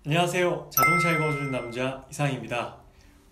안녕하세요. 자동차 읽어주는 남자 이상입니다.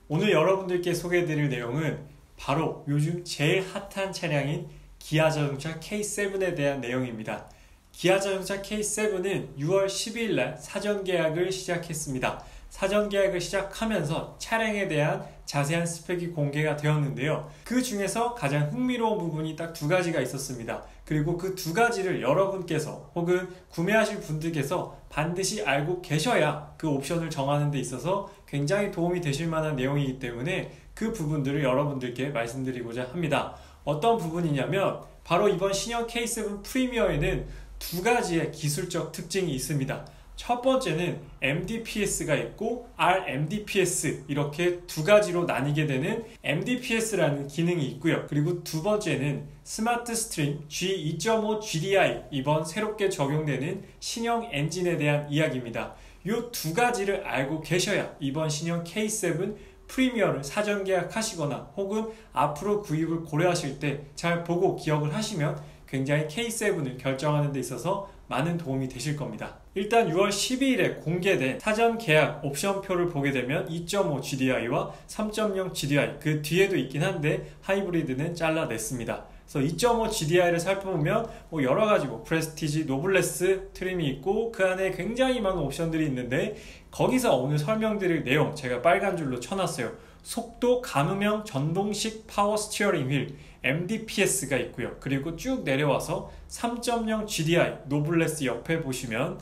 오늘 여러분들께 소개해드릴 내용은 바로 요즘 제일 핫한 차량인 기아자동차 K7에 대한 내용입니다. 기아자동차 K7은 6월 12일 날 사전 계약을 시작했습니다. 사전 계약을 시작하면서 차량에 대한 자세한 스펙이 공개가 되었는데요. 그 중에서 가장 흥미로운 부분이 딱 두 가지가 있었습니다. 그리고 그 두 가지를 여러분께서 혹은 구매하실 분들께서 반드시 알고 계셔야 그 옵션을 정하는 데 있어서 굉장히 도움이 되실 만한 내용이기 때문에 그 부분들을 여러분들께 말씀드리고자 합니다. 어떤 부분이냐면 바로 이번 신형 K7 프리미어에는 두 가지의 기술적 특징이 있습니다. 첫 번째는 MDPS가 있고 RMDPS 이렇게 두 가지로 나뉘게 되는 MDPS라는 기능이 있고요. 그리고 두 번째는 스마트 스트림 G2.5 GDI 이번 새롭게 적용되는 신형 엔진에 대한 이야기입니다. 이 두 가지를 알고 계셔야 이번 신형 K7 프리미어를 사전 계약하시거나 혹은 앞으로 구입을 고려하실 때 잘 보고 기억을 하시면 굉장히 K7을 결정하는 데 있어서 많은 도움이 되실 겁니다. 일단 6월 12일에 공개된 사전 계약 옵션표를 보게 되면 2.5 GDI와 3.0 GDI 그 뒤에도 있긴 한데 하이브리드는 잘라냈습니다. 그래서 2.5 GDI를 살펴보면 여러가지 프레스티지, 노블레스 트림이 있고 그 안에 굉장히 많은 옵션들이 있는데 거기서 오늘 설명드릴 내용 제가 빨간 줄로 쳐놨어요. 속도 감음형 전동식 파워 스티어링 휠 MDPS가 있고요. 그리고 쭉 내려와서 3.0 GDI 노블레스 옆에 보시면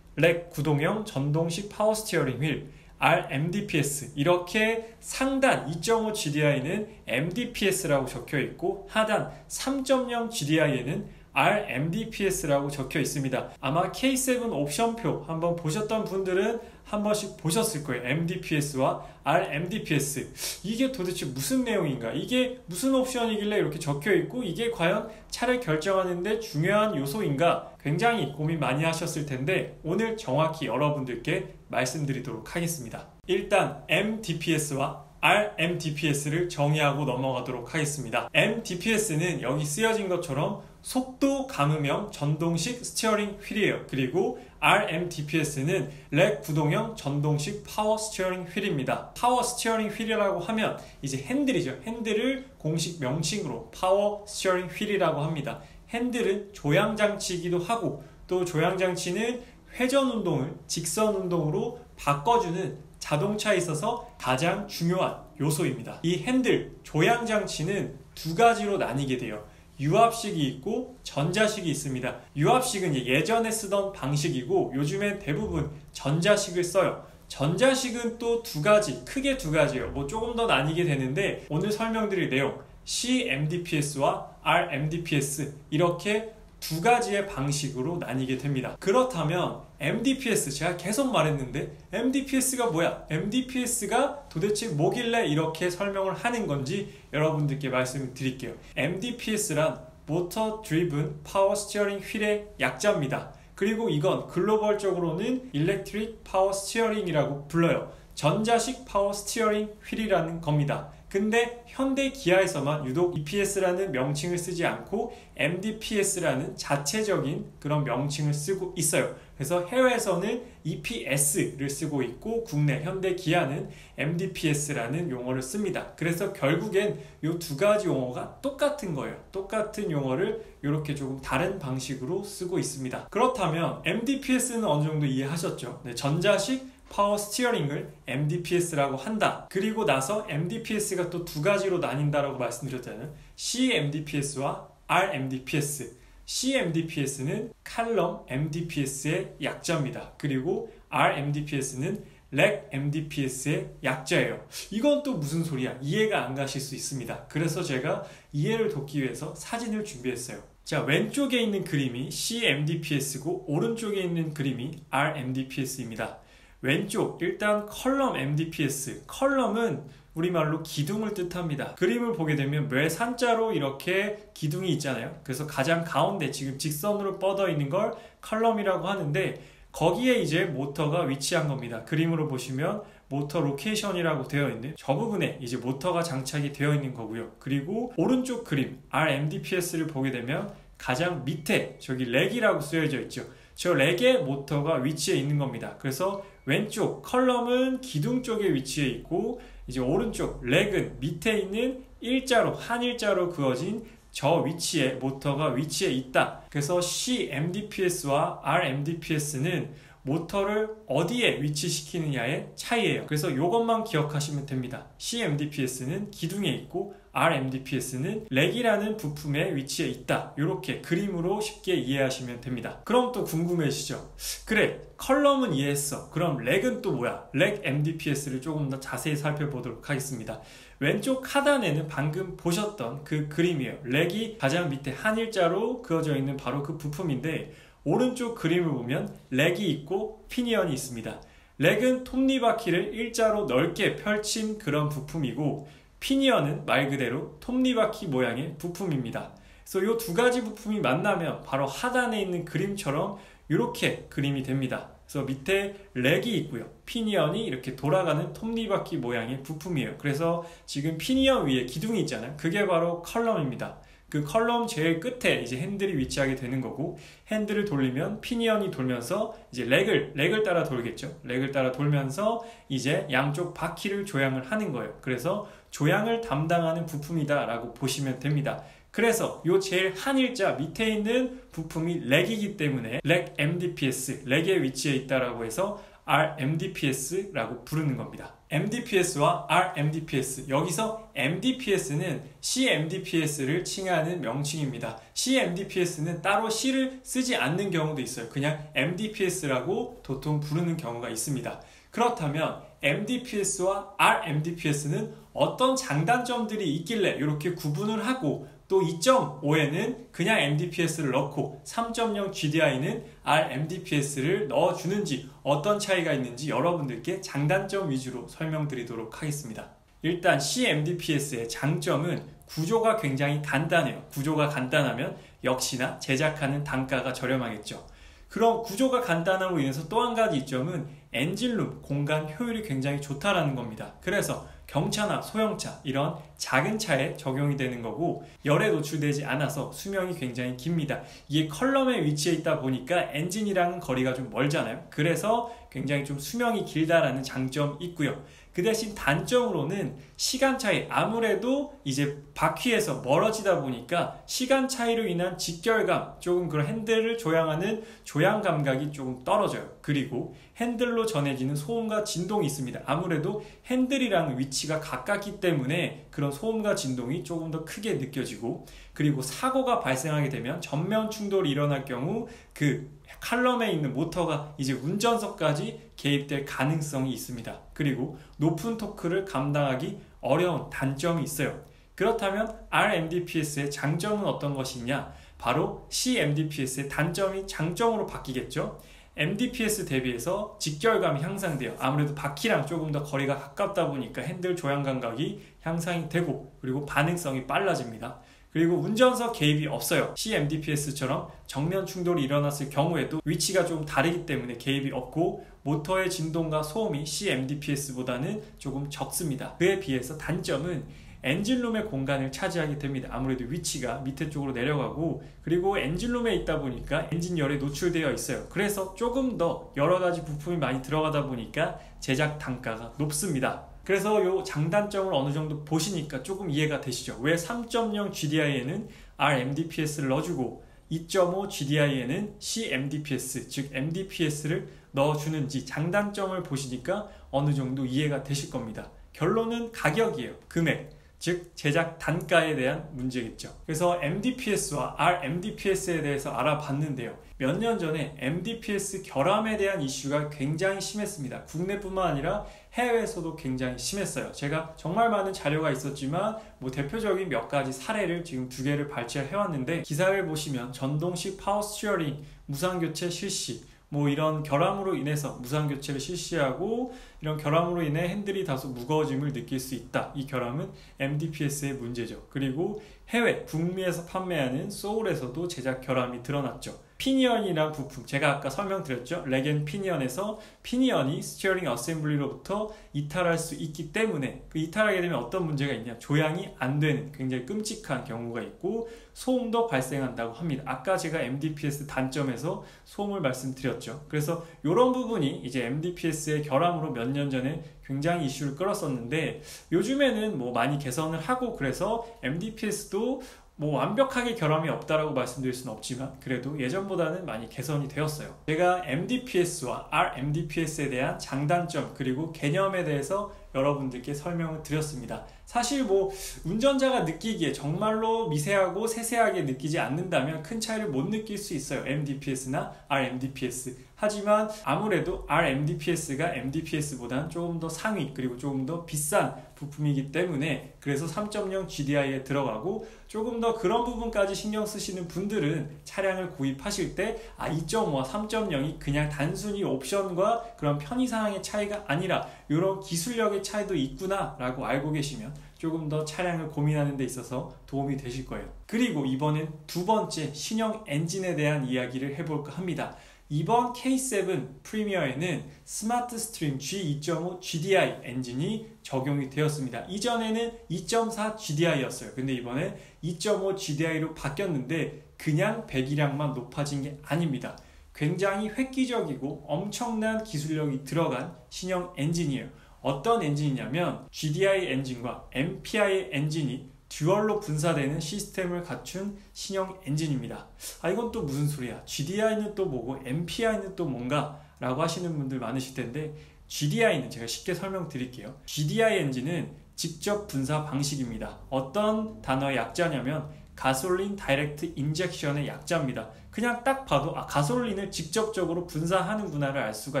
렉 구동형 전동식 파워 스티어링 휠 RMDPS 이렇게 상단 2.5 GDI는 MDPS라고 적혀 있고 하단 3.0 GDI에는 RMDPS라고 적혀 있습니다. 아마 K7 옵션표 한번 보셨던 분들은 한 번씩 보셨을 거예요. MDPS와 RMDPS 이게 도대체 무슨 내용인가, 이게 무슨 옵션이길래 이렇게 적혀 있고 이게 과연 차를 결정하는 데 중요한 요소인가, 굉장히 고민 많이 하셨을 텐데 오늘 정확히 여러분들께 말씀드리도록 하겠습니다. 일단 MDPS와 RMDPS를 정의하고 넘어가도록 하겠습니다. MDPS는 여기 쓰여진 것처럼 속도 감음형 전동식 스티어링 휠이에요. 그리고 RMDPS는 렉 구동형 전동식 파워 스티어링 휠입니다. 파워 스티어링 휠이라고 하면 이제 핸들이죠. 핸들을 공식 명칭으로 파워 스티어링 휠이라고 합니다. 핸들은 조향장치이기도 하고 또 조향장치는 회전 운동을 직선 운동으로 바꿔주는 자동차에 있어서 가장 중요한 요소입니다. 이 핸들, 조향장치는 두 가지로 나뉘게 돼요. 유압식이 있고 전자식이 있습니다. 유압식은 예전에 쓰던 방식이고 요즘엔 대부분 전자식을 써요. 전자식은 또 두 가지, 크게 두 가지예요. 조금 더 나뉘게 되는데 오늘 설명드릴 내용 CMDPS와 RMDPS 이렇게 두 가지의 방식으로 나뉘게 됩니다. 그렇다면 MDPS, 제가 계속 말했는데 MDPS가 뭐야? MDPS가 도대체 뭐길래 이렇게 설명을 하는 건지 여러분들께 말씀을 드릴게요. MDPS란 모터 드리븐 파워 스티어링 휠의 약자입니다. 그리고 이건 글로벌적으로는 일렉트릭 파워 스티어링이라고 불러요. 전자식 파워 스티어링 휠이라는 겁니다. 근데 현대 기아에서만 유독 EPS라는 명칭을 쓰지 않고 MDPS라는 자체적인 그런 명칭을 쓰고 있어요. 그래서 해외에서는 EPS를 쓰고 있고 국내 현대 기아는 MDPS라는 용어를 씁니다. 그래서 결국엔 이 두 가지 용어가 똑같은 거예요. 똑같은 용어를 이렇게 조금 다른 방식으로 쓰고 있습니다. 그렇다면 MDPS는 어느 정도 이해하셨죠? 네, 전자식 파워 스티어링을 MDPS라고 한다. 그리고 나서 MDPS가 또 두 가지로 나뉜다라고 말씀드렸잖아요. CMDPS와 RMDPS. CMDPS는 칼럼 MDPS의 약자입니다. 그리고 RMDPS는 렉 MDPS의 약자예요. 이건 또 무슨 소리야? 이해가 안 가실 수 있습니다. 그래서 제가 이해를 돕기 위해서 사진을 준비했어요. 자, 왼쪽에 있는 그림이 CMDPS고 오른쪽에 있는 그림이 RMDPS입니다. 왼쪽 일단 컬럼 MDPS, 컬럼은 우리말로 기둥을 뜻합니다. 그림을 보게 되면 뇌산자로 이렇게 기둥이 있잖아요. 그래서 가장 가운데 지금 직선으로 뻗어 있는 걸 컬럼이라고 하는데 거기에 이제 모터가 위치한 겁니다. 그림으로 보시면 모터 로케이션이라고 되어 있는 저 부분에 이제 모터가 장착이 되어 있는 거고요. 그리고 오른쪽 그림 RMDPS를 보게 되면 가장 밑에 저기 렉이라고 쓰여져 있죠. 저 렉의 모터가 위치해 있는 겁니다. 그래서 왼쪽 컬럼은 기둥 쪽에 위치해 있고 이제 오른쪽 렉은 밑에 있는 일자로 한일자로 그어진 저 위치에 모터가 위치해 있다. 그래서 CMDPS와 RMDPS는 모터를 어디에 위치시키느냐의 차이예요. 그래서 이것만 기억하시면 됩니다. CMDPS는 기둥에 있고 RMDPS는 렉이라는 부품에 위치해 있다. 이렇게 그림으로 쉽게 이해하시면 됩니다. 그럼 또 궁금해지죠? 그래, 컬럼은 이해했어. 그럼 렉은 또 뭐야? 렉 MDPS를 조금 더 자세히 살펴보도록 하겠습니다. 왼쪽 하단에는 방금 보셨던 그 그림이에요. 렉이 가장 밑에 한일자로 그어져 있는 바로 그 부품인데 오른쪽 그림을 보면 렉이 있고 피니언이 있습니다. 렉은 톱니바퀴를 일자로 넓게 펼친 그런 부품이고 피니언은 말 그대로 톱니바퀴 모양의 부품입니다. 그래서 이 두 가지 부품이 만나면 바로 하단에 있는 그림처럼 이렇게 그림이 됩니다. 그래서 밑에 렉이 있고요. 피니언이 이렇게 돌아가는 톱니바퀴 모양의 부품이에요. 그래서 지금 피니언 위에 기둥이 있잖아요. 그게 바로 컬럼입니다. 그 컬럼 제일 끝에 이제 핸들이 위치하게 되는 거고 핸들을 돌리면 피니언이 돌면서 이제 렉을 따라 돌겠죠. 렉을 따라 돌면서 이제 양쪽 바퀴를 조향을 하는 거예요. 그래서 조향을 담당하는 부품이다 라고 보시면 됩니다. 그래서 요 제일 한일자 밑에 있는 부품이 렉이기 때문에 렉 MDPS, 렉에 위치해 있다라고 해서 RMDPS라고 부르는 겁니다. MDPS와 RMDPS, 여기서 MDPS는 CMDPS를 칭하는 명칭입니다. CMDPS는 따로 C를 쓰지 않는 경우도 있어요. 그냥 MDPS라고 도통 부르는 경우가 있습니다. 그렇다면 MDPS와 RMDPS는 어떤 장단점들이 있길래 이렇게 구분을 하고 또 2.5에는 그냥 MDPS를 넣고 3.0 GDI는 RMDPS를 넣어주는지 어떤 차이가 있는지 여러분들께 장단점 위주로 설명드리도록 하겠습니다. 일단 CMDPS의 장점은 구조가 굉장히 간단해요. 구조가 간단하면 역시나 제작하는 단가가 저렴하겠죠. 그럼 구조가 간단함으로 인해서 또 한 가지 이점은 엔진룸, 공간 효율이 굉장히 좋다라는 겁니다. 그래서 경차나 소형차 이런 작은 차에 적용이 되는 거고 열에 노출되지 않아서 수명이 굉장히 깁니다. 이게 컬럼에 위치해 있다 보니까 엔진이랑 거리가 좀 멀잖아요. 그래서 굉장히 좀 수명이 길다라는 장점이 있고요. 그 대신 단점으로는 시간 차이, 아무래도 이제 바퀴에서 멀어지다 보니까 시간 차이로 인한 직결감, 조금 그런 핸들을 조향하는 조향 감각이 조금 떨어져요. 그리고 핸들로 전해지는 소음과 진동이 있습니다. 아무래도 핸들이랑 위치가 가깝기 때문에 그런 소음과 진동이 조금 더 크게 느껴지고, 그리고 사고가 발생하게 되면 전면 충돌이 일어날 경우 그 컬럼에 있는 모터가 이제 운전석까지 개입될 가능성이 있습니다. 그리고 높은 토크를 감당하기 어려운 단점이 있어요. 그렇다면 RMDPS의 장점은 어떤 것이냐? 바로 CMDPS의 단점이 장점으로 바뀌겠죠. MDPS 대비해서 직결감이 향상돼요. 아무래도 바퀴랑 조금 더 거리가 가깝다 보니까 핸들 조향 감각이 향상이 되고, 그리고 반응성이 빨라집니다. 그리고 운전석 개입이 없어요. CMDPS처럼 정면 충돌이 일어났을 경우에도 위치가 좀 다르기 때문에 개입이 없고, 모터의 진동과 소음이 CMDPS보다는 조금 적습니다. 그에 비해서 단점은 엔진룸의 공간을 차지하게 됩니다. 아무래도 위치가 밑에 쪽으로 내려가고, 그리고 엔진룸에 있다 보니까 엔진열에 노출되어 있어요. 그래서 조금 더 여러 가지 부품이 많이 들어가다 보니까 제작 단가가 높습니다. 그래서 이 장단점을 어느 정도 보시니까 조금 이해가 되시죠? 왜 3.0 GDI에는 RMDPS를 넣어주고 2.5 GDI에는 CMDPS, 즉 MDPS를 넣어주는지 장단점을 보시니까 어느 정도 이해가 되실 겁니다. 결론은 가격이에요. 금액, 즉 제작 단가에 대한 문제겠죠. 그래서 MDPS와 RMDPS에 대해서 알아봤는데요. 몇 년 전에 MDPS 결함에 대한 이슈가 굉장히 심했습니다. 국내뿐만 아니라 해외에서도 굉장히 심했어요. 제가 정말 많은 자료가 있었지만 대표적인 몇 가지 사례를 지금 2개를 발췌해왔는데, 기사를 보시면 전동식 파워 스티어링 무상교체 실시, 이런 결함으로 인해서 무상교체를 실시하고, 이런 결함으로 인해 핸들이 다소 무거워짐을 느낄 수 있다. 이 결함은 MDPS의 문제죠. 그리고 해외 북미에서 판매하는 소울에서도 제작 결함이 드러났죠. 피니언이란 부품, 제가 아까 설명드렸죠. 렉 앤 피니언에서 피니언이 스티어링 어셈블리로부터 이탈할 수 있기 때문에 그 이탈하게 되면 어떤 문제가 있냐, 조향이 안 되는 굉장히 끔찍한 경우가 있고 소음도 발생한다고 합니다. 아까 제가 MDPS 단점에서 소음을 말씀드렸죠. 그래서 이런 부분이 이제 MDPS의 결함으로 몇 년 전에 굉장히 이슈를 끌었었는데 요즘에는 뭐 많이 개선을 하고 그래서 MDPS도 뭐 완벽하게 결함이 없다라고 말씀드릴 수는 없지만 그래도 예전보다는 많이 개선이 되었어요. 제가 MDPS와 RMDPS에 대한 장단점 그리고 개념에 대해서 여러분들께 설명을 드렸습니다. 사실 뭐 운전자가 느끼기에 정말로 미세하고 세세하게 느끼지 않는다면 큰 차이를 못 느낄 수 있어요. MDPS나 RMDPS. 하지만 아무래도 RMDPS가 MDPS보다는 조금 더 상위 그리고 조금 더 비싼 부품이기 때문에 그래서 3.0 GDI에 들어가고 조금 더 그런 부분까지 신경 쓰시는 분들은 차량을 구입하실 때 2.5와 3.0이 그냥 단순히 옵션과 그런 편의사항의 차이가 아니라 이런 기술력의 차이도 있구나 라고 알고 계시면 조금 더 차량을 고민하는 데 있어서 도움이 되실 거예요. 그리고 이번엔 두 번째 신형 엔진에 대한 이야기를 해볼까 합니다. 이번 K7 프리미어에는 스마트 스트림 G2.5 GDI 엔진이 적용이 되었습니다. 이전에는 2.4 GDI였어요. 근데 이번에 2.5 GDI로 바뀌었는데 그냥 배기량만 높아진 게 아닙니다. 굉장히 획기적이고 엄청난 기술력이 들어간 신형 엔진이에요. 어떤 엔진이냐면 GDI 엔진과 MPI 엔진이 듀얼로 분사되는 시스템을 갖춘 신형 엔진입니다. 이건 또 무슨 소리야? GDI는 또 뭐고 MPI는 또 뭔가? 라고 하시는 분들 많으실 텐데 GDI는 제가 쉽게 설명드릴게요. GDI 엔진은 직접 분사 방식입니다. 어떤 단어의 약자냐면 가솔린 다이렉트 인젝션의 약자입니다. 그냥 딱 봐도 가솔린을 직접적으로 분사하는구나를 알 수가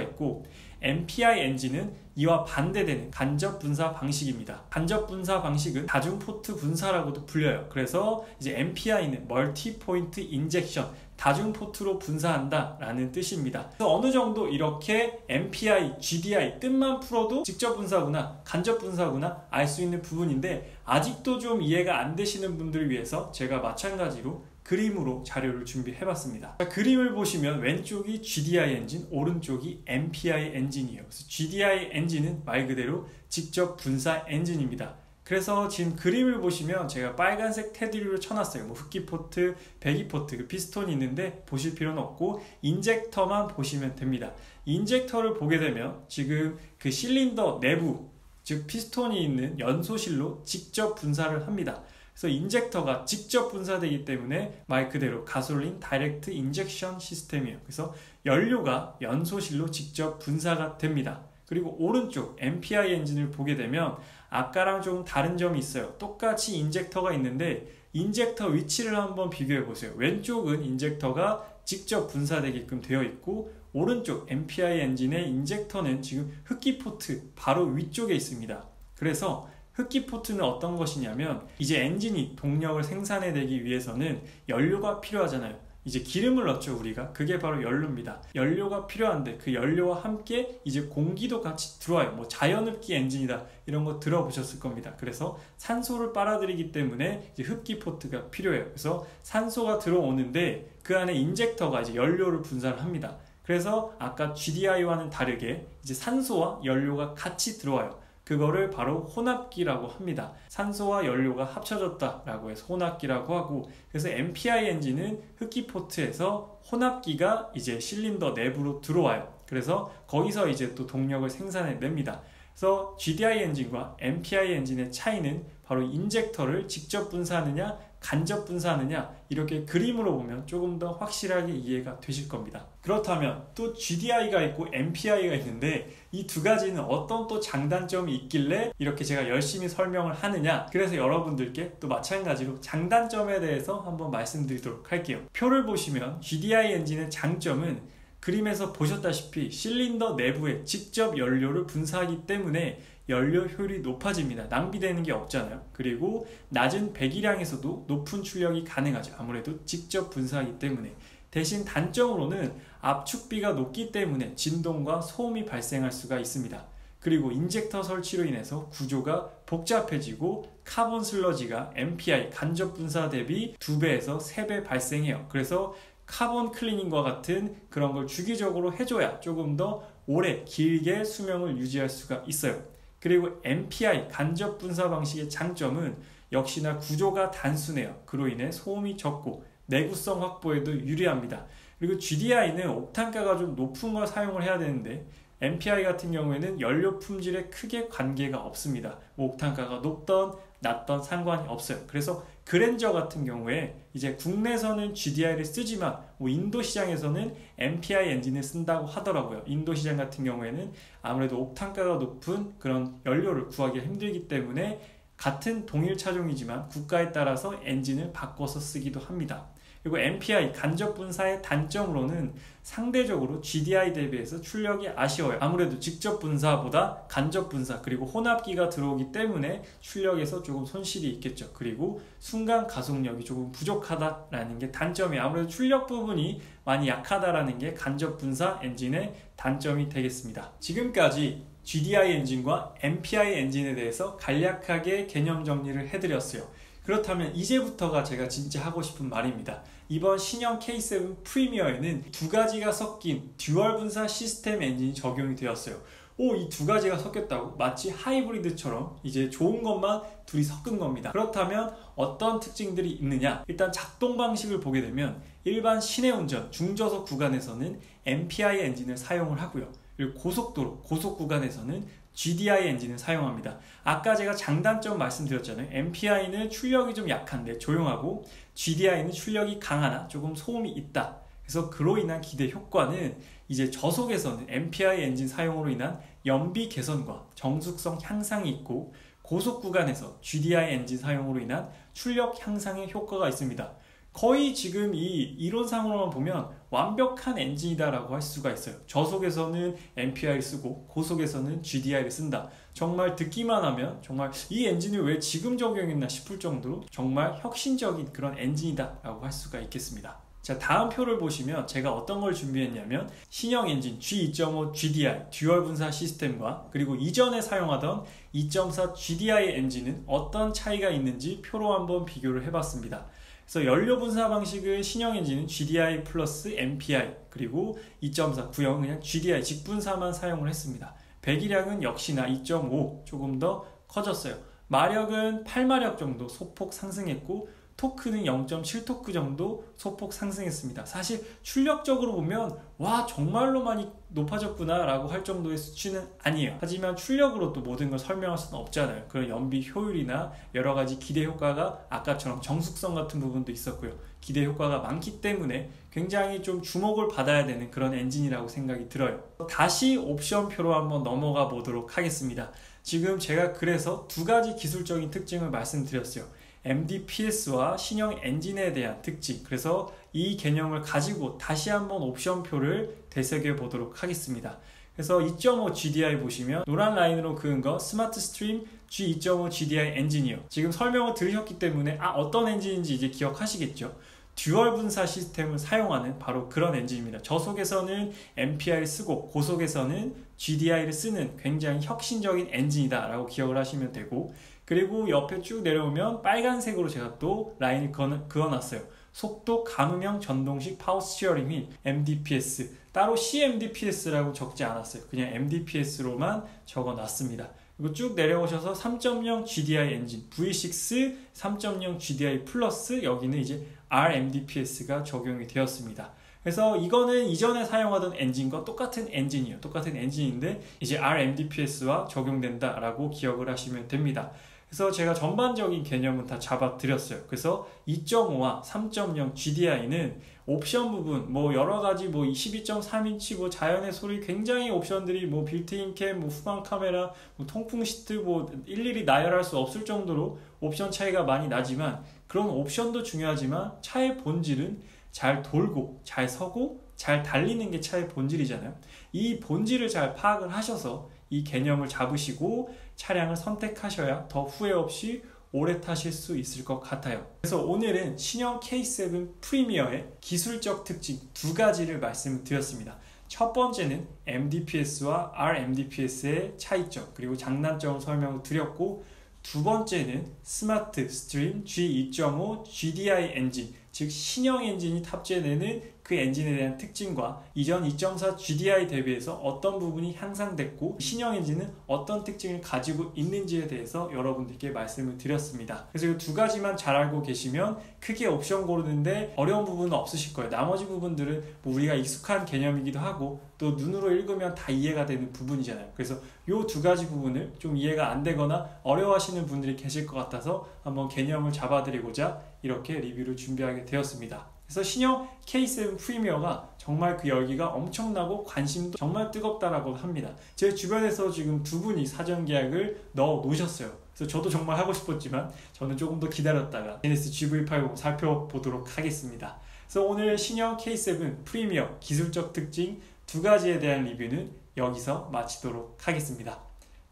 있고 MPI 엔진은 이와 반대되는 간접 분사 방식입니다. 간접 분사 방식은 다중 포트 분사라고도 불려요. 그래서 이제 MPI는 멀티 포인트 인젝션, 다중 포트로 분사한다 라는 뜻입니다. 그래서 어느 정도 이렇게 MPI, GDI 뜻만 풀어도 직접 분사구나, 간접 분사구나 알 수 있는 부분인데 아직도 좀 이해가 안 되시는 분들을 위해서 제가 마찬가지로 그림으로 자료를 준비해봤습니다. 그림을 보시면 왼쪽이 GDI 엔진, 오른쪽이 MPI 엔진이에요. 그래서 GDI 엔진은 말 그대로 직접 분사 엔진입니다. 그래서 지금 그림을 보시면 제가 빨간색 테두리로 쳐놨어요. 뭐 흡기 포트, 배기 포트, 그 피스톤이 있는데 보실 필요는 없고 인젝터만 보시면 됩니다. 인젝터를 보게 되면 지금 그 실린더 내부, 즉 피스톤이 있는 연소실로 직접 분사를 합니다. 그래서 인젝터가 직접 분사되기 때문에 말 그대로 가솔린 다이렉트 인젝션 시스템이에요. 그래서 연료가 연소실로 직접 분사가 됩니다. 그리고 오른쪽 MPI 엔진을 보게 되면 아까랑 좀 다른 점이 있어요. 똑같이 인젝터가 있는데 인젝터 위치를 한번 비교해 보세요. 왼쪽은 인젝터가 직접 분사되게끔 되어 있고 오른쪽 MPI 엔진의 인젝터는 지금 흡기 포트 바로 위쪽에 있습니다. 그래서 흡기 포트는 어떤 것이냐면 이제 엔진이 동력을 생산해내기 위해서는 연료가 필요하잖아요. 이제 기름을 넣죠 우리가. 그게 바로 연료입니다. 연료가 필요한데 그 연료와 함께 이제 공기도 같이 들어와요. 뭐 자연흡기 엔진이다 이런 거 들어보셨을 겁니다. 그래서 산소를 빨아들이기 때문에 이제 흡기 포트가 필요해요. 그래서 산소가 들어오는데 그 안에 인젝터가 이제 연료를 분사를 합니다. 그래서 아까 GDI와는 다르게 이제 산소와 연료가 같이 들어와요. 그거를 바로 혼합기라고 합니다. 산소와 연료가 합쳐졌다라고 해서 혼합기라고 하고, 그래서 MPI 엔진은 흡기 포트에서 혼합기가 이제 실린더 내부로 들어와요. 그래서 거기서 이제 또 동력을 생산해냅니다. 그래서 GDI 엔진과 MPI 엔진의 차이는 바로 인젝터를 직접 분사하느냐 간접 분사하느냐, 이렇게 그림으로 보면 조금 더 확실하게 이해가 되실 겁니다. 그렇다면 또 GDI가 있고 MPI가 있는데 이 두 가지는 어떤 또 장단점이 있길래 이렇게 제가 열심히 설명을 하느냐, 그래서 여러분들께 또 마찬가지로 장단점에 대해서 한번 말씀드리도록 할게요. 표를 보시면 GDI 엔진의 장점은 그림에서 보셨다시피 실린더 내부에 직접 연료를 분사하기 때문에 연료 효율이 높아집니다. 낭비되는 게 없잖아요. 그리고 낮은 배기량에서도 높은 출력이 가능하죠. 아무래도 직접 분사하기 때문에. 대신 단점으로는 압축비가 높기 때문에 진동과 소음이 발생할 수가 있습니다. 그리고 인젝터 설치로 인해서 구조가 복잡해지고 카본 슬러지가 MPI 간접 분사 대비 2배에서 3배 발생해요. 그래서 카본 클리닝과 같은 그런 걸 주기적으로 해줘야 조금 더 오래 길게 수명을 유지할 수가 있어요. 그리고 MPI 간접 분사 방식의 장점은 역시나 구조가 단순해요. 그로 인해 소음이 적고 내구성 확보에도 유리합니다. 그리고 GDI는 옥탄가가 좀 높은 걸 사용을 해야 되는데 MPI 같은 경우에는 연료 품질에 크게 관계가 없습니다. 옥탄가가 높던 낮던 상관이 없어요. 그래서 그랜저 같은 경우에 이제 국내에서는 GDI를 쓰지만 인도 시장에서는 MPI 엔진을 쓴다고 하더라고요. 인도 시장 같은 경우에는 아무래도 옥탄가가 높은 그런 연료를 구하기가 힘들기 때문에 같은 동일 차종이지만 국가에 따라서 엔진을 바꿔서 쓰기도 합니다. 그리고 MPI 간접 분사의 단점으로는 상대적으로 GDI 대비해서 출력이 아쉬워요. 아무래도 직접 분사보다 간접 분사 그리고 혼합기가 들어오기 때문에 출력에서 조금 손실이 있겠죠. 그리고 순간 가속력이 조금 부족하다라는 게 단점이 아무래도 출력 부분이 많이 약하다라는 게 간접 분사 엔진의 단점이 되겠습니다. 지금까지 GDI 엔진과 MPI 엔진에 대해서 간략하게 개념 정리를 해드렸어요. 그렇다면 이제부터가 제가 진짜 하고 싶은 말입니다. 이번 신형 K7 프리미어에는 두 가지가 섞인 듀얼 분사 시스템 엔진이 적용이 되었어요. 이 두 가지가 섞였다고? 마치 하이브리드처럼 이제 좋은 것만 둘이 섞은 겁니다. 그렇다면 어떤 특징들이 있느냐? 일단 작동 방식을 보게 되면 일반 시내 운전, 중저속 구간에서는 MPI 엔진을 사용을 하고요. 그리고 고속도로, 고속 구간에서는 GDI 엔진을 사용합니다. 아까 제가 장단점 말씀드렸잖아요. MPI는 출력이 좀 약한데 조용하고 GDI는 출력이 강하나 조금 소음이 있다. 그래서 그로 인한 기대 효과는 이제 저속에서는 MPI 엔진 사용으로 인한 연비 개선과 정숙성 향상이 있고 고속 구간에서 GDI 엔진 사용으로 인한 출력 향상의 효과가 있습니다. 거의 지금 이 이론상으로만 보면 완벽한 엔진이다라고 할 수가 있어요. 저속에서는 MPI를 쓰고 고속에서는 GDI를 쓴다. 정말 듣기만 하면 정말 이 엔진을 왜 지금 적용했나 싶을 정도로 정말 혁신적인 그런 엔진이다라고 할 수가 있겠습니다. 자, 다음 표를 보시면 제가 어떤 걸 준비했냐면 신형 엔진 G2.5 GDI 듀얼 분사 시스템과 그리고 이전에 사용하던 2.4 GDI 엔진은 어떤 차이가 있는지 표로 한번 비교를 해봤습니다. 그래서 연료 분사 방식은 신형 엔진은 GDI 플러스 MPI 그리고 2.4 구형은 그냥 GDI 직분사만 사용을 했습니다. 배기량은 역시나 2.5 조금 더 커졌어요. 마력은 8마력 정도 소폭 상승했고 토크는 0.7토크 정도 소폭 상승했습니다. 사실 출력적으로 보면 와 정말로 많이 높아졌구나 라고 할 정도의 수치는 아니에요. 하지만 출력으로 또 모든 걸 설명할 수는 없잖아요. 그런 연비 효율이나 여러 가지 기대 효과가 아까처럼 정숙성 같은 부분도 있었고요. 기대 효과가 많기 때문에 굉장히 좀 주목을 받아야 되는 그런 엔진이라고 생각이 들어요. 다시 옵션표로 한번 넘어가 보도록 하겠습니다. 지금 제가 그래서 두 가지 기술적인 특징을 말씀드렸어요. MDPS와 신형 엔진에 대한 특징, 그래서 이 개념을 가지고 다시 한번 옵션표를 되새겨 보도록 하겠습니다. 그래서 2.5 GDI 보시면 노란 라인으로 그은 거 스마트 스트림 G2.5 GDI 엔진이요. 지금 설명을 들으셨기 때문에 어떤 엔진인지 이제 기억하시겠죠? 듀얼 분사 시스템을 사용하는 바로 그런 엔진입니다. 저속에서는 MPI를 쓰고 고속에서는 GDI를 쓰는 굉장히 혁신적인 엔진이다 라고 기억을 하시면 되고, 그리고 옆에 쭉 내려오면 빨간색으로 제가 또 라인을 그어놨어요. 속도 감음형 전동식 파워 스티어링 휠 MDPS, 따로 CMDPS라고 적지 않았어요. 그냥 MDPS로만 적어놨습니다. 그리고 쭉 내려오셔서 3.0 GDI 엔진 V6 3.0 GDI 플러스, 여기는 이제 RMDPS가 적용이 되었습니다. 그래서 이거는 이전에 사용하던 엔진과 똑같은 엔진이에요. 똑같은 엔진인데 이제 RMDPS와 적용된다라고 기억을 하시면 됩니다. 그래서 제가 전반적인 개념은 다 잡아드렸어요. 그래서 2.5와 3.0 GDI는 옵션 부분, 여러 가지 12.3인치 자연의 소리 굉장히 옵션들이 빌트인 캠, 후방 카메라, 통풍 시트 일일이 나열할 수 없을 정도로 옵션 차이가 많이 나지만, 그런 옵션도 중요하지만 차의 본질은 잘 돌고 잘 서고 잘 달리는 게 차의 본질이잖아요. 이 본질을 잘 파악을 하셔서 이 개념을 잡으시고 차량을 선택하셔야 더 후회 없이 오래 타실 수 있을 것 같아요. 그래서 오늘은 신형 K7 프리미어의 기술적 특징 두 가지를 말씀드렸습니다. 첫 번째는 MDPS와 RMDPS의 차이점, 그리고 장단점을 설명을 드렸고, 두 번째는 스마트 스트림 G2.5 GDI 엔진, 즉 신형 엔진이 탑재되는 그 엔진에 대한 특징과 이전 2.4 GDI 대비해서 어떤 부분이 향상됐고 신형 엔진은 어떤 특징을 가지고 있는지에 대해서 여러분들께 말씀을 드렸습니다. 그래서 이 두 가지만 잘 알고 계시면 크게 옵션 고르는데 어려운 부분은 없으실 거예요. 나머지 부분들은 뭐 우리가 익숙한 개념이기도 하고 또 눈으로 읽으면 다 이해가 되는 부분이잖아요. 그래서 이 두 가지 부분을 좀 이해가 안 되거나 어려워하시는 분들이 계실 것 같아서 한번 개념을 잡아드리고자 이렇게 리뷰를 준비하게 되었습니다. 그래서 신형 K7 프리미어가 정말 그 열기가 엄청나고 관심도 정말 뜨겁다라고 합니다. 제 주변에서 지금 두 분이 사전 계약을 넣어 놓으셨어요. 그래서 저도 정말 하고 싶었지만 저는 조금 더 기다렸다가 제네시스 GV80 살펴보도록 하겠습니다. 그래서 오늘 신형 K7 프리미어 기술적 특징 두 가지에 대한 리뷰는 여기서 마치도록 하겠습니다.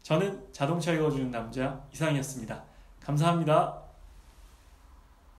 저는 자동차 읽어주는 남자 이상이었습니다. 감사합니다.